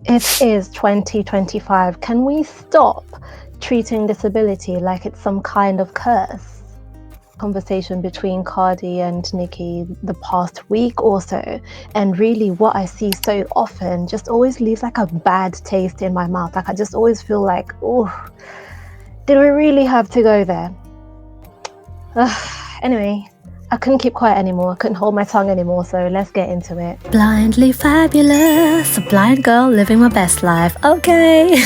It is 2025. Can we stop treating disability like it's some kind of curse? Conversation between Cardi and Nicki the past week or so, and really what I see so often just always leaves like a bad taste in my mouth. Like I just always feel like, oh, did we really have to go there? Anyway, I couldn't keep quiet anymore. I couldn't hold my tongue anymore, so let's get into it. Blindly fabulous, a blind girl living my best life. Okay.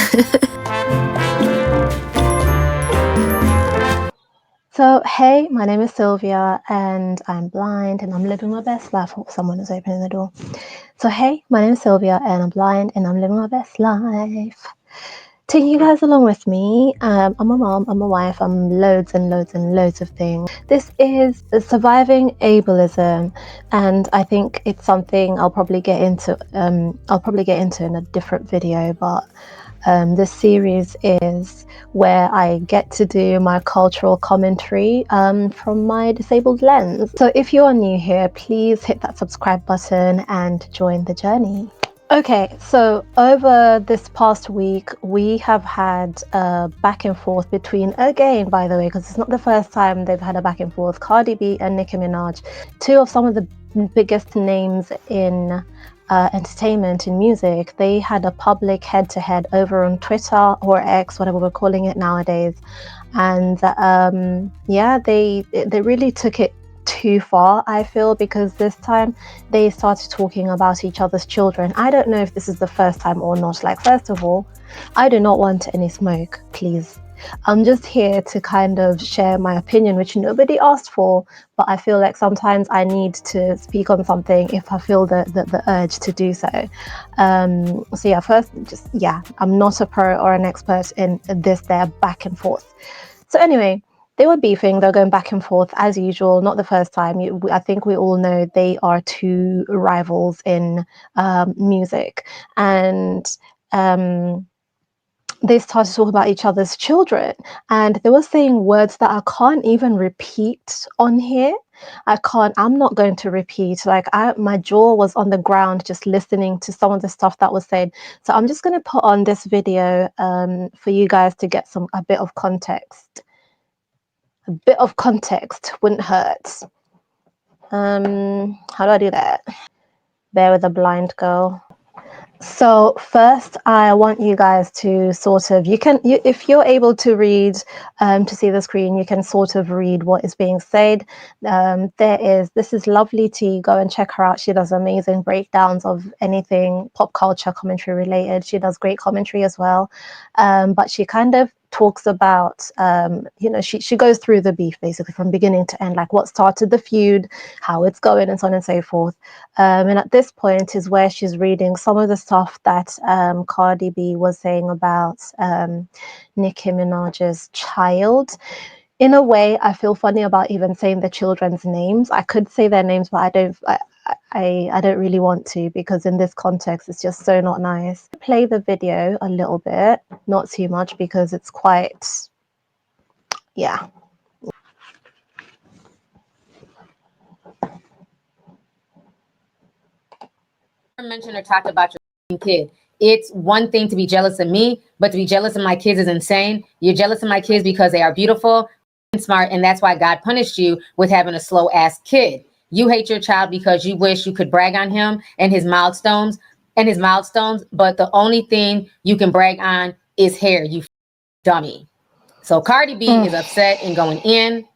So, hey, my name is Sylvia and I'm blind and I'm living my best life. Oh, someone is opening the door. So, hey, my name is Sylvia and I'm blind and I'm living my best life. Taking you guys along with me. I'm a mom, I'm a wife, I'm loads and loads and loads of things. This is surviving ableism, and I think it's something I'll probably get into. In a different video, but this series is where I get to do my cultural commentary from my disabled lens. So if you are new here, please hit that subscribe button and join the journey. Okay, so over this past week, we have had a back and forth between, again, by the way, because it's not the first time they've had a back and forth, Cardi B and Nicki Minaj, two of some of the biggest names in entertainment, in music. They had a public head-to-head over on Twitter or X, whatever we're calling it nowadays. And yeah, they really took it too far, I feel, because this time they started talking about each other's children. I don't know if this is the first time or not. Like, first of all, I do not want any smoke, please. I'm just here to kind of share my opinion, which nobody asked for, but I feel like sometimes I need to speak on something if I feel the urge to do so. So yeah, first, I'm not a pro or an expert in this, their back and forth. So anyway, they were beefing, they're going back and forth as usual, not the first time. I think we all know they are two rivals in music. And they started talking about each other's children. And they were saying words that I can't even repeat on here. I'm not going to repeat. Like, my jaw was on the ground just listening to some of the stuff that was said. So I'm just going to put on this video for you guys to get a bit of context. A bit of context wouldn't hurt. How do I do that? Bear with a blind girl. So first, I want you guys to sort of, if you're able to read, to see the screen, you can sort of read what is being said. This is Lovely T. Go and check her out. She does amazing breakdowns of anything pop culture commentary related. She does great commentary as well. But she kind of talks about, she goes through the beef basically from beginning to end, like what started the feud, how it's going, and so on and so forth. And at this point is where she's reading some of the stuff that Cardi B was saying about Nicki Minaj's child. In a way, I feel funny about even saying the children's names. I could say their names, but I don't really want to, because in this context, it's just so not nice. Play the video a little bit, not too much, because it's quite, yeah. Mentioned or talked about your kid. It's one thing to be jealous of me, but to be jealous of my kids is insane. You're jealous of my kids because they are beautiful and smart, and that's why God punished you with having a slow ass kid. You hate your child because you wish you could brag on him and his milestones, but the only thing you can brag on is hair, you dummy. So Cardi B is upset and going in.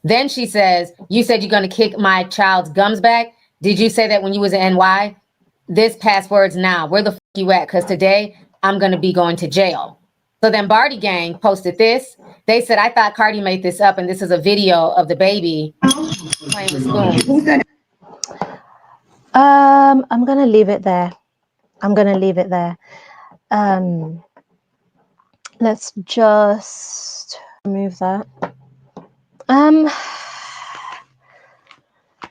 Then she says, you said you're going to kick my child's gums back. Did you say that when you was in NY? This passwords now. Where the fuck you at? Because today I'm going to be going to jail. So then Barty Gang posted this. They said, I thought Cardi made this up, and this is a video of the baby playing with spoons. I'm going to leave it there. Let's just remove that.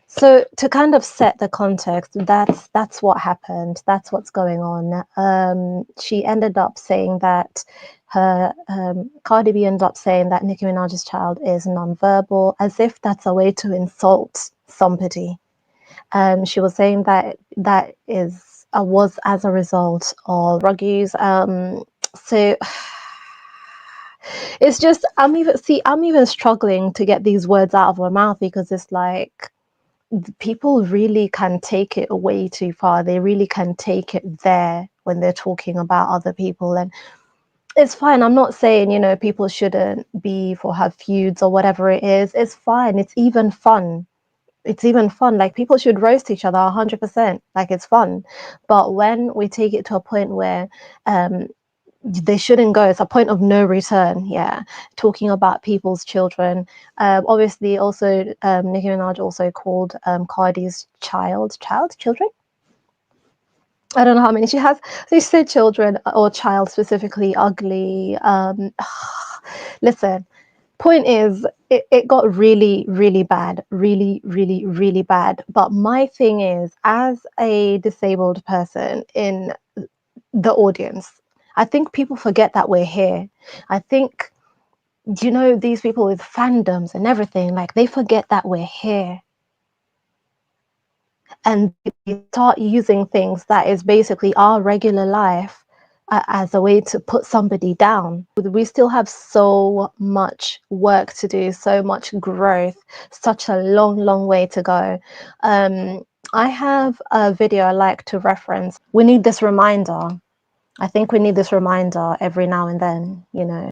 So to kind of set the context, that's what happened. That's what's going on. She ended up saying that Cardi B ended up saying that Nicki Minaj's child is nonverbal, as if that's a way to insult somebody. She was saying that is was as a result of drug use. So it's just I'm even struggling to get these words out of my mouth, because it's like people really can take it way too far. They really can take it there when they're talking about other people. And it's fine. I'm not saying, you know, people shouldn't beef or have feuds or whatever it is. It's fine. It's even fun. Like, people should roast each other 100%. Like, it's fun. But when we take it to a point where they shouldn't go, it's a point of no return. Yeah, talking about people's children. Obviously, also Nicki Minaj also called Cardi's children. I don't know how many she has. She said children or child specifically ugly. Listen, point is, it got really, really bad. Really, really, really bad. But my thing is, as a disabled person in the audience, I think people forget that we're here. I think, you know, these people with fandoms and everything, like, they forget that we're here. And they start using things that is basically our regular life as a way to put somebody down. We still have so much work to do, so much growth, such a long, long way to go. I have a video I like to reference. We need this reminder. I think we need this reminder every now and then, you know.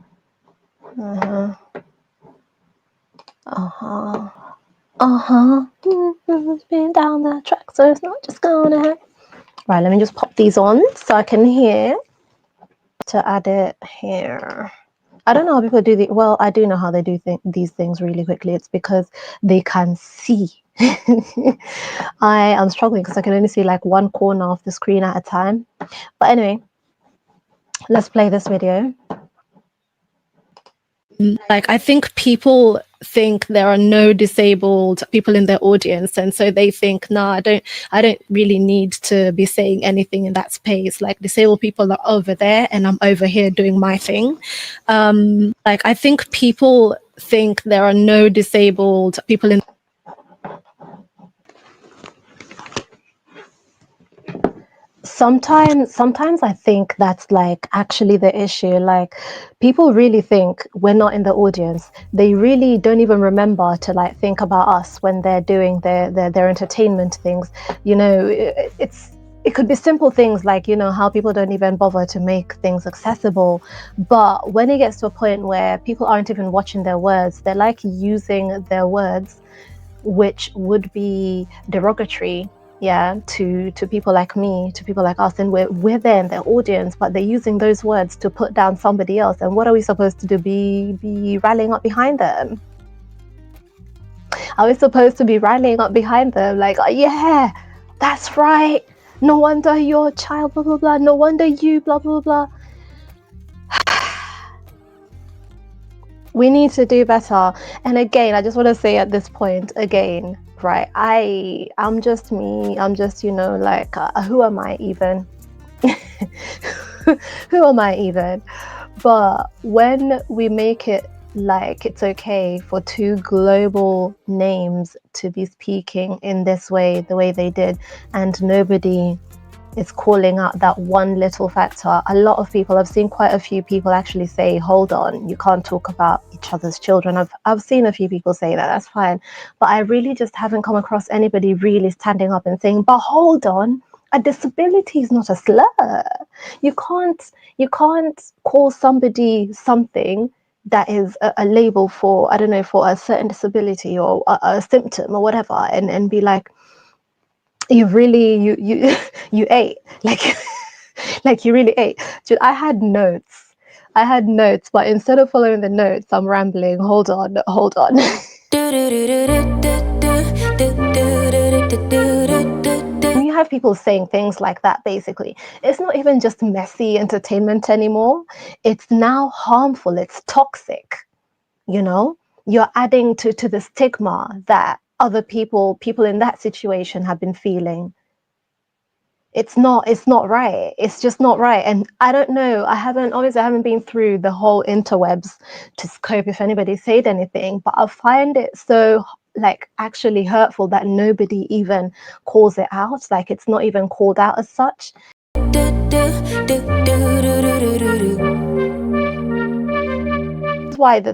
It's been down that track, so it's not just gonna happen. Right, let me just pop these on so I can hear to add it here. I don't know how people do the, well, I do know how they do these things really quickly. It's because they can see. I am struggling because I can only see like one corner of the screen at a time. But anyway, let's play this video. Like, I think people think there are no disabled people in their audience, and so they think, nah, I don't really need to be saying anything in that space. Like, disabled people are over there and I'm over here doing my thing. Like, I think people think there are no disabled people in sometimes I think that's like actually the issue. Like, people really think we're not in the audience. They really don't even remember to like think about us when they're doing their entertainment things. You know, it could be simple things like, you know, how people don't even bother to make things accessible. But when it gets to a point where people aren't even watching their words, they're like using their words, which would be derogatory, yeah, to people like me, to people like us, and we're there in their audience, but they're using those words to put down somebody else. And what are we supposed to do? Be rallying up behind them? Are we supposed to be rallying up behind them like, oh, yeah, that's right, no wonder you're a child, blah blah blah, no wonder you blah blah blah. We need to do better. And again, I just want to say at this point again, right, I'm just me. I'm just, you know, like, who am I even? Who am I even? But when we make it like it's okay for two global names to be speaking in this way, the way they did, and nobody is calling out that one little factor. A lot of people, I've seen quite a few people actually say, hold on, you can't talk about each other's children. I've seen a few people say that, that's fine. But I really just haven't come across anybody really standing up and saying, but hold on, a disability is not a slur. You can't call somebody something that is a label for, I don't know, for a certain disability or a symptom or whatever, and be like, you really you ate, like like you really ate. Dude, I had notes, but instead of following the notes, I'm rambling. Hold on. When you have people saying things like that, basically, it's not even just messy entertainment anymore. It's now harmful. It's toxic. You know, you're adding to the stigma that other people in that situation have been feeling. It's not right. It's just not right. And I don't know, I haven't been through the whole interwebs to scope if anybody said anything, but I find it so like actually hurtful that nobody even calls it out, like it's not even called out as such.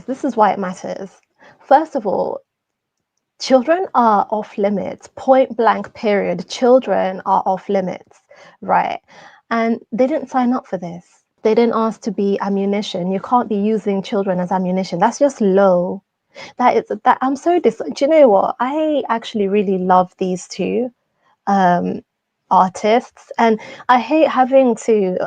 This is why it matters. First of all, children are off limits, point blank period. Children are off limits, right? And they didn't sign up for this. They didn't ask to be ammunition. You can't be using children as ammunition. That's just low. I'm so do you know what? I actually really love these two artists, and I hate having to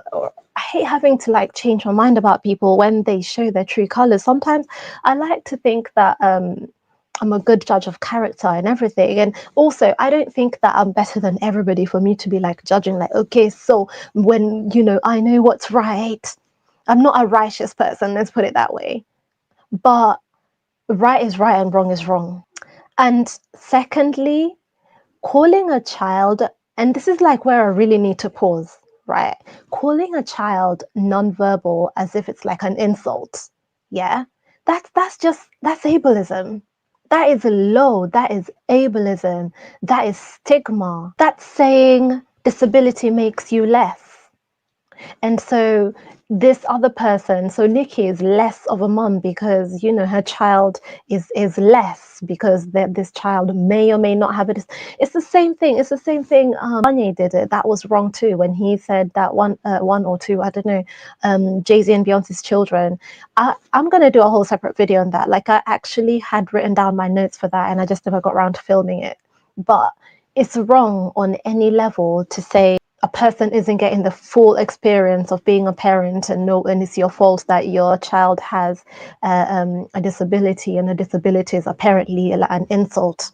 like change my mind about people when they show their true colors. Sometimes I like to think that I'm a good judge of character and everything. And also, I don't think that I'm better than everybody for me to be like judging, like, okay, so when, I know what's right. I'm not a righteous person, let's put it that way. But right is right and wrong is wrong. And secondly, calling a child, and this is like where I really need to pause, right? Calling a child nonverbal as if it's like an insult. Yeah. That's ableism. That is low. That is ableism. That is stigma. That's saying disability makes you less. And so this other person, so Nicki is less of a mom because, her child is less because this child may or may not have it. It's the same thing. It's the same thing. Kanye did it. That was wrong too when he said that one or two, I don't know, Jay-Z and Beyonce's children. I'm going to do a whole separate video on that. Like I actually had written down my notes for that and I just never got around to filming it. But it's wrong on any level to say a person isn't getting the full experience of being a parent and it's your fault that your child has a disability, and a disability is apparently an insult.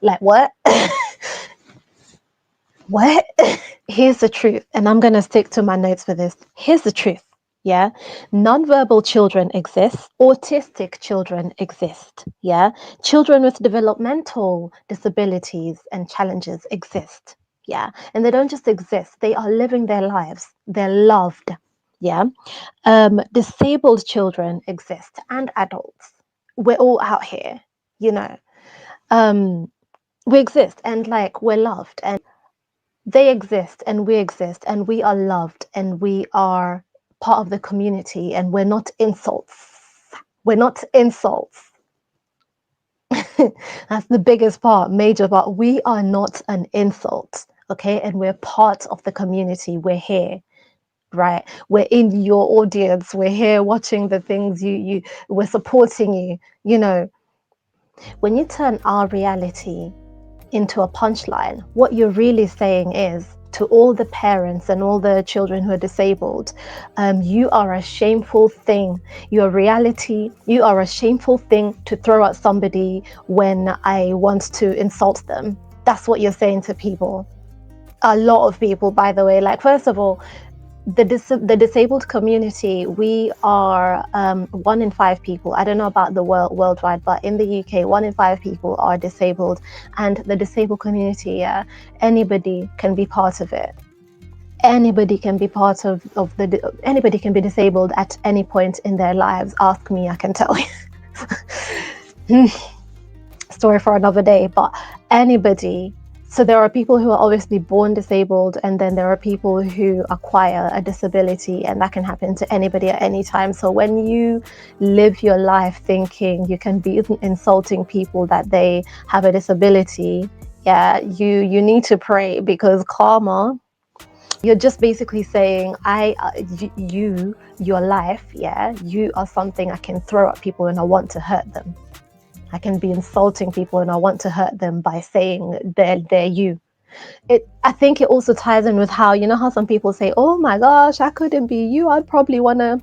Like what? What? Here's the truth, and I'm going to stick to my notes for this. Here's the truth. Yeah, nonverbal children exist. Autistic children exist. Yeah, children with developmental disabilities and challenges exist. Yeah, and they don't just exist, they are living their lives. They're loved. Yeah, disabled children exist, and adults. We're all out here, we exist, and like we're loved, and they exist, and we are loved, and we are part of the community, and we're not insults. We're not insults. That's the biggest part, major part. We are not an insult, okay? And we're part of the community. We're here, right? We're in your audience. We're here watching the things we're supporting you. When you turn our reality into a punchline, what you're really saying is, to all the parents and all the children who are disabled, you are a shameful thing. Your reality, you are a shameful thing to throw at somebody when I want to insult them. That's what you're saying to people. A lot of people, by the way. Like, first of all, the disabled community, we are 1 in 5 people. I don't know about the worldwide, but in the UK, 1 in 5 people are disabled. And the disabled community, anybody can be part of it. Anybody can be part of anybody can be disabled at any point in their lives. Ask me, I can tell you. Story for another day, but anybody. So there are people who are obviously born disabled, and then there are people who acquire a disability, and that can happen to anybody at any time. So when you live your life thinking you can be insulting people that they have a disability, you need to pray, because karma, you're just basically saying, your life, you are something I can throw at people and I want to hurt them. I can be insulting people and I want to hurt them by saying they're you. I think it also ties in with how, how some people say, oh my gosh, I couldn't be you. I'd probably want to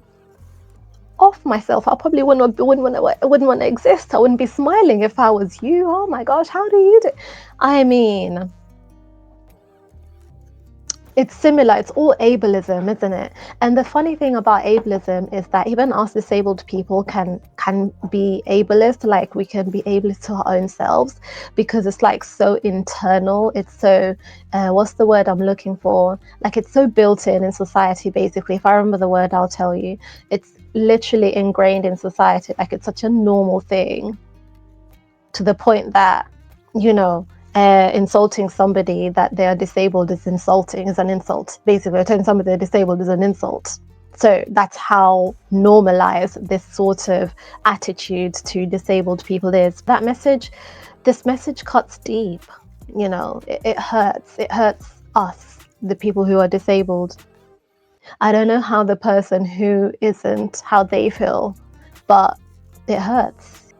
off myself. I probably wouldn't want to exist. I wouldn't be smiling if I was you. Oh my gosh, how do you do? I mean, it's similar. It's all ableism, isn't it? And the funny thing about ableism is that even us disabled people can be ableist. Like, we can be ableist to our own selves, because it's like so internal. It's so what's the word I'm looking for? Like, it's so built in society, basically. If I remember the word, I'll tell you. It's literally ingrained in society. Like, it's such a normal thing. to the point that, you know, insulting somebody that they are disabled is an insult. Basically, telling somebody they're disabled is an insult. So that's how normalized this sort of attitude to disabled people is. This message cuts deep, you know, it hurts. It hurts us, the people who are disabled. I don't know how the person who isn't, how they feel, but it hurts.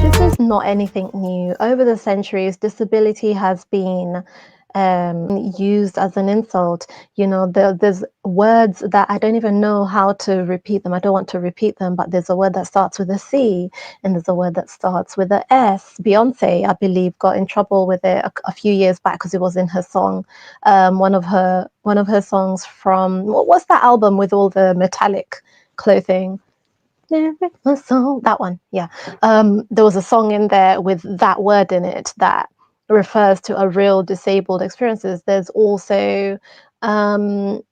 This is not anything new. Over the centuries, disability has been used as an insult. You know, there's words that I don't even know how to repeat them. I don't want to repeat them, but there's a word that starts with a C and there's a word that starts with a S. Beyonce, I believe, got in trouble with it a few years back because it was in her song. One of her songs from, what's that album with all the metallic clothing? That one, yeah. There was a song in there with that word in it that refers to a real disabled experiences. There's also the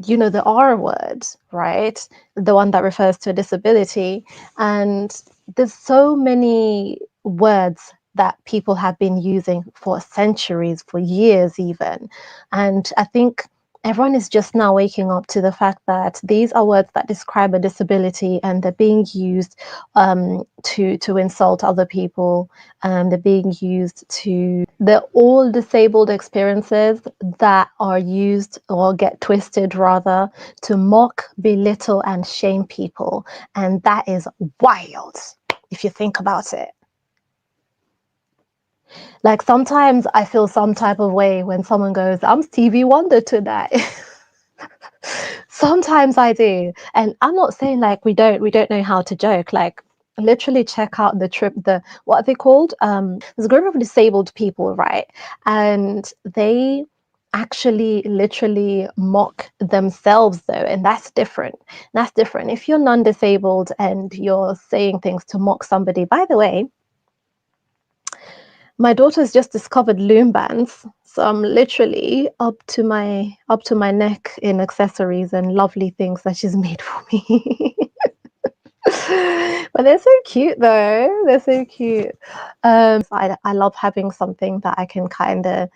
you know, the R word, right? The one that refers to a disability. And there's so many words that people have been using for centuries, for years even. And I think everyone is just now waking up to the fact that these are words that describe a disability and they're being used to insult other people. They're being used to, they're all disabled experiences that are used or get twisted rather to mock, belittle and shame people. And that is wild if you think about it. Like sometimes I feel some type of way when someone goes, I'm Stevie Wonder tonight. Sometimes I do. And I'm not saying like we don't know how to joke. Like literally check out the what are they called? There's a group of disabled people, right? And they actually literally mock themselves though, and that's different. If you're non-disabled and you're saying things to mock somebody, by the way, my daughter's just discovered loom bands, so I'm literally up to my neck in accessories and lovely things that she's made for me. But they're so cute though. They're so cute. I love having something that I can kind of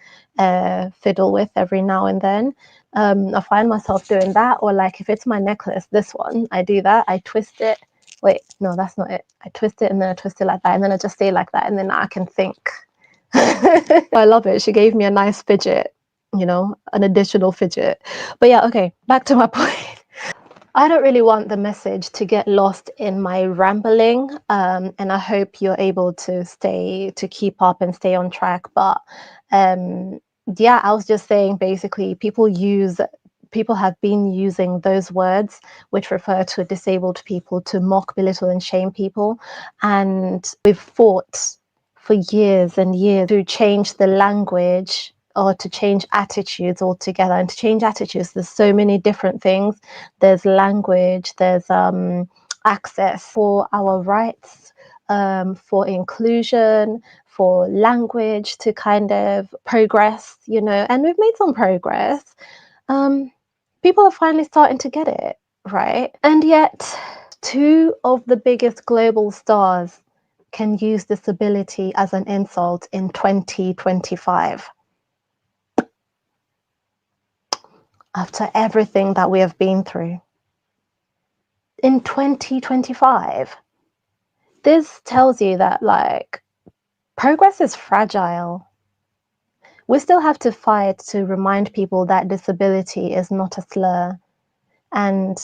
fiddle with every now and then. I find myself doing that, or like if it's my necklace, this one, I do that. I twist it. Wait, no, that's not it. I twist it and then I twist it like that, and then I just stay like that, and then I can think. I love it. She gave me a nice fidget, you know, an additional fidget. But yeah, okay, back to my point. I don't really want the message to get lost in my rambling, and I hope you're able to keep up and stay on track. But yeah, I was just saying basically people have been using those words which refer to disabled people to mock, belittle and shame people. And we've fought for years and years to change the language or to change attitudes altogether. And to change attitudes, there's so many different things. There's language, there's access for our rights, for inclusion, for language to kind of progress, you know, and we've made some progress. People are finally starting to get it, right? And yet, two of the biggest global stars can use disability as an insult in 2025. After everything that we have been through. In 2025. This tells you that, like, progress is fragile. We still have to fight to remind people that disability is not a slur. And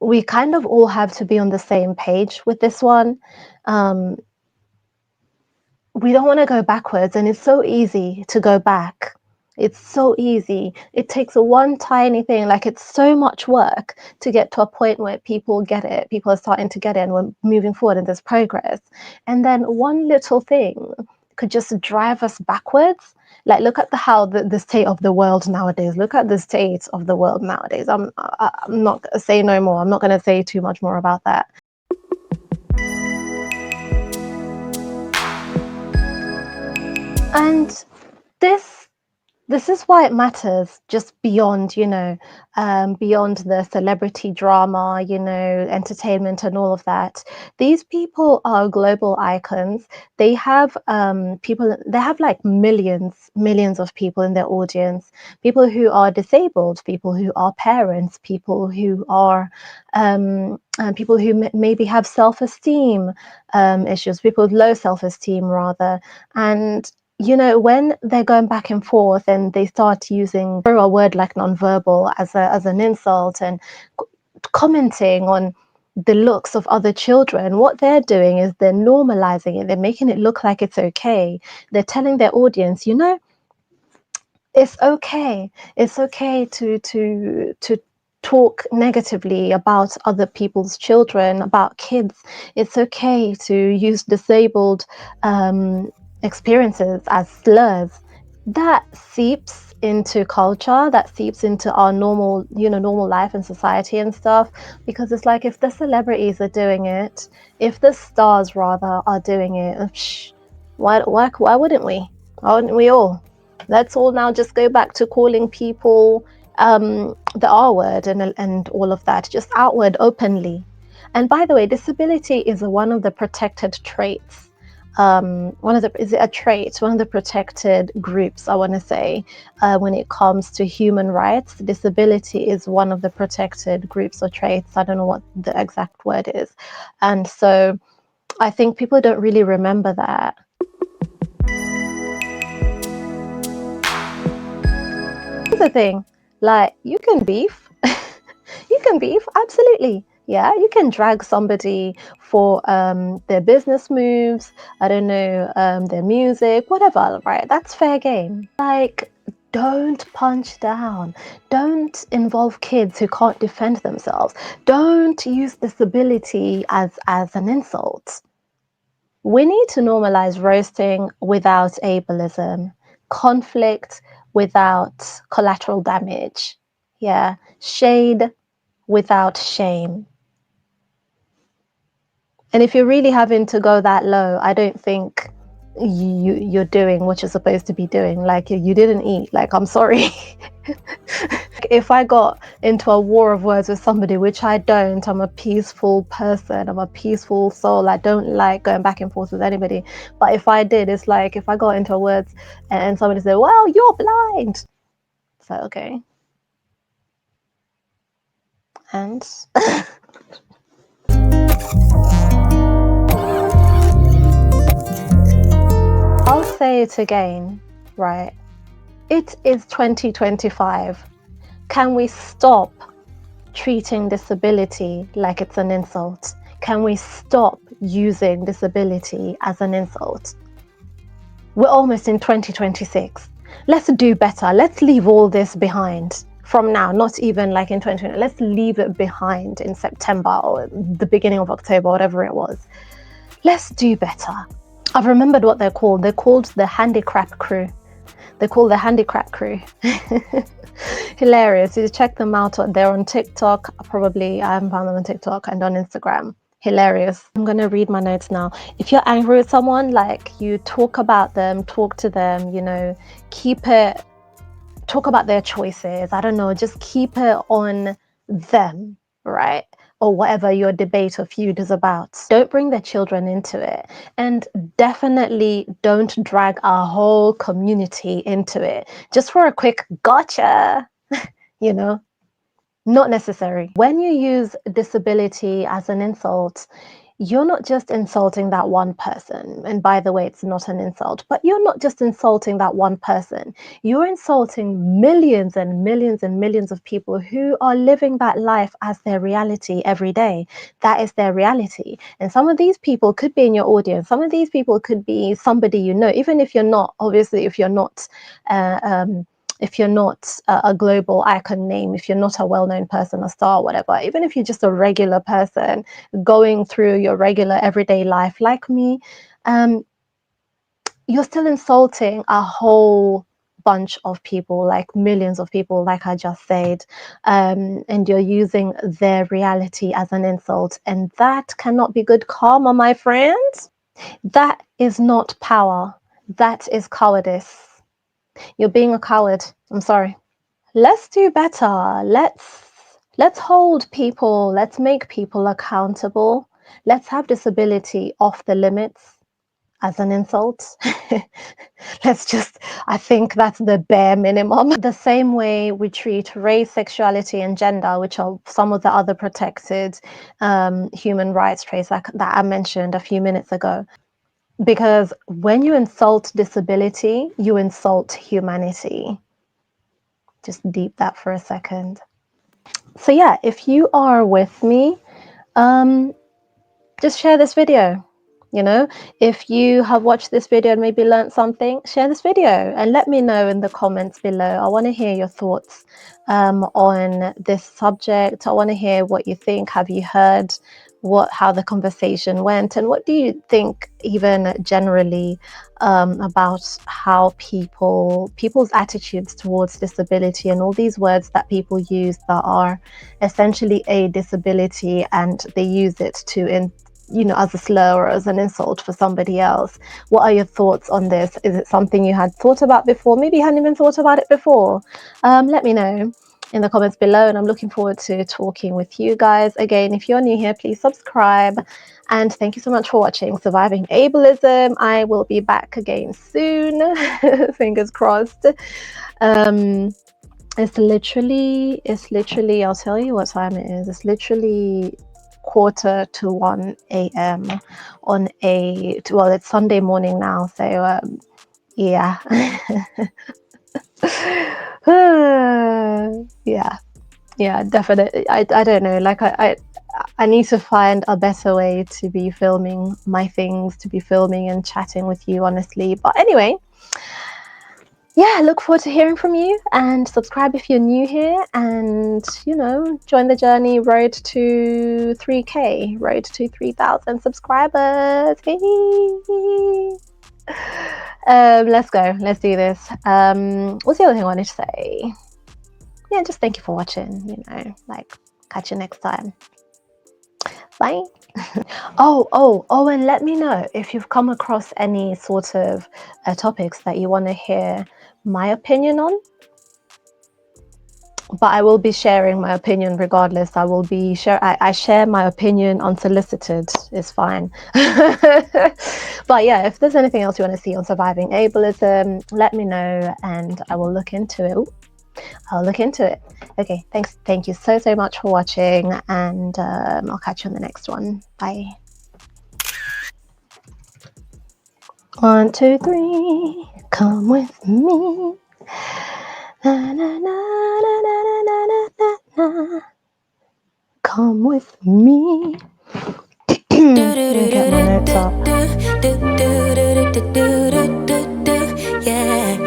we kind of all have to be on the same page with this one. We don't want to go backwards, and it's so easy to go back. It's so easy. It takes one tiny thing, like it's so much work to get to a point where people get it. People are starting to get it and we're moving forward and there's progress. And then one little thing could just drive us backwards. Like look at the state of the world nowadays. Look at the state of the world nowadays. I'm not going to say no more. I'm not going to say too much more about that. And this this is why it matters, just beyond, beyond the celebrity drama, entertainment and all of that. These people are global icons. They have they have like millions of people in their audience, people who are disabled, people who are parents, people who are and people who maybe have self-esteem issues, people with low self-esteem rather. And when they're going back and forth and they start using a word like nonverbal as an insult and commenting on the looks of other children, what they're doing is they're normalizing it. They're making it look like it's okay. They're telling their audience, it's okay. It's okay to talk negatively about other people's children, about kids. It's okay to use disabled experiences as slurs. That seeps into culture, that seeps into our normal life and society and stuff, because it's like, if the celebrities are doing it, if the stars rather are doing it, why wouldn't we? Why wouldn't we all? Let's all now just go back to calling people the R word and all of that, just outward openly. And by the way, disability is one of the protected traits. Is it a trait? One of the protected groups, I want to say, when it comes to human rights. Disability is one of the protected groups or traits. I don't know what the exact word is. And so I think people don't really remember that. Here's the thing, like, you can beef. You can beef, absolutely. Yeah, you can drag somebody for their business moves, I don't know, their music, whatever, right? That's fair game. Like, don't punch down. Don't involve kids who can't defend themselves. Don't use disability as an insult. We need to normalize roasting without ableism, conflict without collateral damage. Yeah, shade without shame. And if you're really having to go that low, I don't think you're doing what you're supposed to be doing. Like, you didn't eat. Like, I'm sorry. If I got into a war of words with somebody, which I don't, I'm a peaceful person, I'm a peaceful soul, I don't like going back and forth with anybody. But if I did, it's like, if I got into words and somebody said, well, you're blind, so okay. And I'll say it again, right? It is 2025. Can we stop treating disability like it's an insult? Can we stop using disability as an insult? We're almost in 2026. Let's do better. Let's leave all this behind from now, not even like in 2020. Let's leave it behind in September or the beginning of October, whatever it was. Let's do better. I've remembered what they're called. They're called the handicap crew. They're called the handicap crew. Hilarious. You check them out. They're on TikTok. Probably I haven't found them on TikTok and on Instagram. Hilarious. I'm going to read my notes now. If you're angry with someone, like, you talk about them, talk to them, talk about their choices. I don't know, just keep it on them, right? Or whatever your debate or feud is about. Don't bring their children into it. And definitely don't drag our whole community into it. Just for a quick gotcha, not necessary. When you use disability as an insult, you're not just insulting that one person. And by the way, it's not an insult, but you're not just insulting that one person. You're insulting millions and millions and millions of people who are living that life as their reality every day. That is their reality. And some of these people could be in your audience. Some of these people could be somebody you know, even if you're not, obviously, if you're not a global icon name, if you're not a well-known person, a star, whatever, even if you're just a regular person going through your regular everyday life like me, you're still insulting a whole bunch of people, like millions of people, like I just said, and you're using their reality as an insult, and that cannot be good karma, my friends. That is not power. That is cowardice. You're being a coward. I'm sorry. Let's do better. Let's hold people, let's make people accountable. Let's have disability off the limits as an insult. I think that's the bare minimum. The same way we treat race, sexuality, and gender, which are some of the other protected human rights traits that I mentioned a few minutes ago. Because when you insult disability, you insult humanity. Just deep that for a second. So yeah, if you are with me, just share this video. You know, if you have watched this video and maybe learned something, share this video and let me know in the comments below. I want to hear your thoughts on this subject. I want to hear what you think. Have you heard how the conversation went, and what do you think even generally about how people's attitudes towards disability and all these words that people use that are essentially a disability, and they use it to as a slur or as an insult for somebody else. What are your thoughts on this? Is it something you had thought about before? Maybe you hadn't even thought about it before. Let me know in the comments below, and I'm looking forward to talking with you guys. Again, if you're new here, please subscribe, and thank you so much for watching Surviving Ableism. I will be back again soon. Fingers crossed. It's literally, I'll tell you what time it is. It's literally 1:45 a.m. on it's Sunday morning now, so yeah. yeah, definitely. I don't know, like I need to find a better way to be filming my things, to be filming and chatting with you, honestly. But anyway, yeah, look forward to hearing from you, and subscribe if you're new here, and join the journey, road to 3K, road to 3,000 subscribers. Let's go, let's do this. What's the other thing I wanted to say? Yeah, just thank you for watching, catch you next time. Bye. Oh, and let me know if you've come across any sort of topics that you want to hear my opinion on. But I will be sharing my opinion regardless. I share my opinion unsolicited. It's fine. But yeah, if there's anything else you want to see on surviving ableism, let me know and I will look into it. I'll look into it. Okay, thanks. Thank you so much for watching, and I'll catch you on the next one. Bye. 1, 2, 3, come with me. Na, na, na, na, na, na, na, na, na. Come with me. Get my notes up. Yeah.